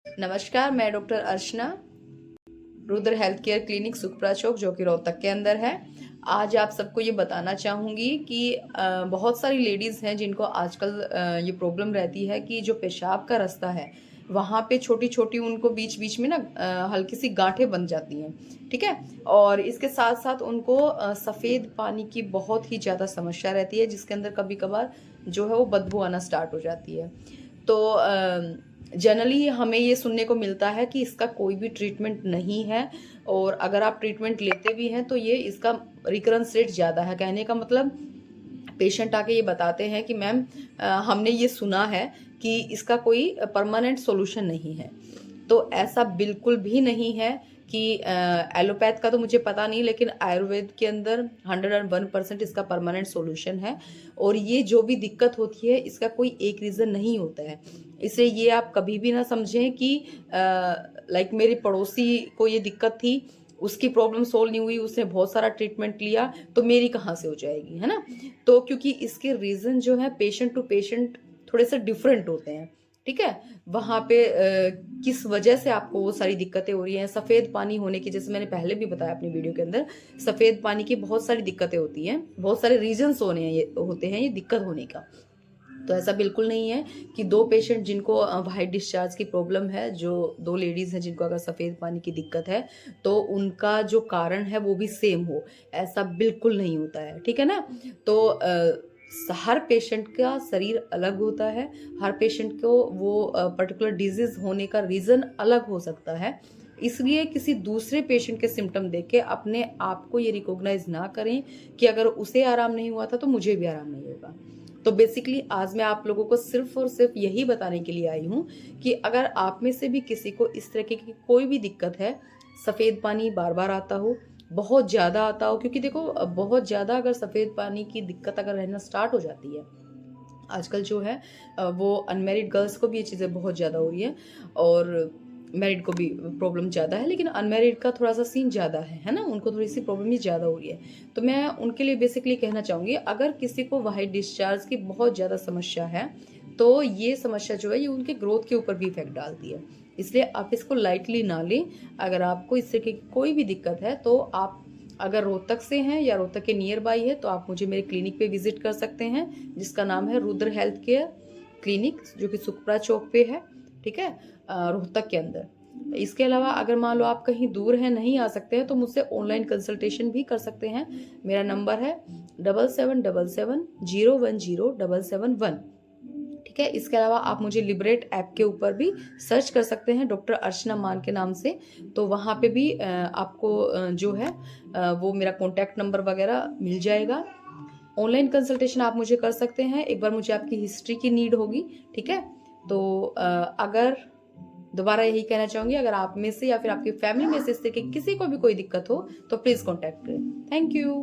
नमस्कार, मैं doctor Archana, Rudra health care clinic Sukhpura Chowk जो कि रोहतक के अंदर है। आज आप सबको ये बताना चाहूँगी कि बहुत सारी लेडीज़ हैं जिनको आजकल ये प्रॉब्लम रहती है कि जो पेशाब का रास्ता है वहाँ पे छोटी छोटी उनको बीच बीच में ना हल्की सी गांठें बन जाती हैं, ठीक है। और इसके साथ साथ उनको सफ़ेद पानी की बहुत ही ज़्यादा समस्या रहती है, जिसके अंदर कभी कभार जो है वो बदबू आना स्टार्ट हो जाती है। तो जनरली हमें ये सुनने को मिलता है कि इसका कोई भी ट्रीटमेंट नहीं है, और अगर आप ट्रीटमेंट लेते भी हैं तो ये इसका रिकरेंस रेट ज़्यादा है। कहने का मतलब पेशेंट आके ये बताते हैं कि मैम हमने ये सुना है कि इसका कोई परमानेंट सॉल्यूशन नहीं है। तो ऐसा बिल्कुल भी नहीं है कि एलोपैथ का तो मुझे पता नहीं, लेकिन आयुर्वेद के अंदर 101% इसका परमानेंट सॉल्यूशन है। और ये जो भी दिक्कत होती है इसका कोई एक रीज़न नहीं होता है। इसलिए ये आप कभी भी ना समझें कि लाइक मेरी पड़ोसी को ये दिक्कत थी, उसकी प्रॉब्लम सोल्व नहीं हुई, उसने बहुत सारा ट्रीटमेंट लिया तो मेरी कहाँ से हो जाएगी, है ना। तो क्योंकि इसके रीज़न जो है पेशेंट टू पेशेंट थोड़े से डिफरेंट होते हैं, ठीक है। वहाँ पे किस वजह से आपको वो सारी दिक्कतें हो रही हैं, सफ़ेद पानी होने की, जैसे मैंने पहले भी बताया अपनी वीडियो के अंदर, सफ़ेद पानी की बहुत सारी दिक्कतें होती हैं, बहुत सारे रीजंस होते हैं ये दिक्कत होने का। तो ऐसा बिल्कुल नहीं है कि दो पेशेंट जिनको वाइट डिस्चार्ज की प्रॉब्लम है, जो दो लेडीज़ हैं जिनको अगर सफ़ेद पानी की दिक्कत है तो उनका जो कारण है वो भी सेम हो, ऐसा बिल्कुल नहीं होता है, ठीक है ना। तो हर पेशेंट का शरीर अलग होता है, हर पेशेंट को वो पर्टिकुलर डिजीज होने का रीज़न अलग हो सकता है। इसलिए किसी दूसरे पेशेंट के सिम्टम देख के अपने आप को ये रिकॉग्नाइज ना करें कि अगर उसे आराम नहीं हुआ था तो मुझे भी आराम नहीं होगा। तो बेसिकली आज मैं आप लोगों को सिर्फ और सिर्फ यही बताने के लिए आई हूँ कि अगर आप में से भी किसी को इस तरह की कोई भी दिक्कत है, सफ़ेद पानी बार बार आता हो, बहुत ज़्यादा आता हो, क्योंकि देखो बहुत ज़्यादा अगर सफ़ेद पानी की दिक्कत अगर रहना स्टार्ट हो जाती है, आजकल जो है वो अनमेरिड गर्ल्स को भी ये चीज़ें बहुत ज़्यादा हो रही है, और मैरिड को भी प्रॉब्लम ज़्यादा है, लेकिन अनमैरिड का थोड़ा सा सीन ज़्यादा है ना, उनको थोड़ी सी प्रॉब्लम ही ज़्यादा हो रही है। तो मैं उनके लिए बेसिकली कहना चाहूँगी, अगर किसी को वाइट डिस्चार्ज की बहुत ज़्यादा समस्या है तो ये समस्या जो है ये उनके ग्रोथ के ऊपर भी इफेक्ट डालती है। इसलिए आप इसको लाइटली ना लें। अगर आपको इस तरह की कोई भी दिक्कत है तो आप अगर रोहतक से हैं या रोहतक के नियर बाई है तो आप मुझे मेरे क्लिनिक पे विजिट कर सकते हैं, जिसका नाम है रुद्र हेल्थ केयर क्लिनिक, जो कि सुखपुरा चौक पे है, ठीक है, रोहतक के अंदर। इसके अलावा अगर मान लो आप कहीं दूर हैं, नहीं आ सकते हैं, तो मुझसे ऑनलाइन कंसल्टेशन भी कर सकते हैं। मेरा नंबर है 7777010771, ठीक है। इसके अलावा आप मुझे लिबरेट ऐप के ऊपर भी सर्च कर सकते हैं डॉक्टर अर्चना मान के नाम से। तो वहाँ पे भी आपको जो है वो मेरा कॉन्टैक्ट नंबर वगैरह मिल जाएगा। ऑनलाइन कंसल्टेशन आप मुझे कर सकते हैं। एक बार मुझे आपकी हिस्ट्री की नीड होगी, ठीक है। तो अगर दोबारा यही कहना चाहूँगी, अगर आप में से या फिर आपकी फैमिली में से इस तरह की किसी को भी कोई दिक्कत हो तो प्लीज़ कॉन्टैक्ट करें। Thank you.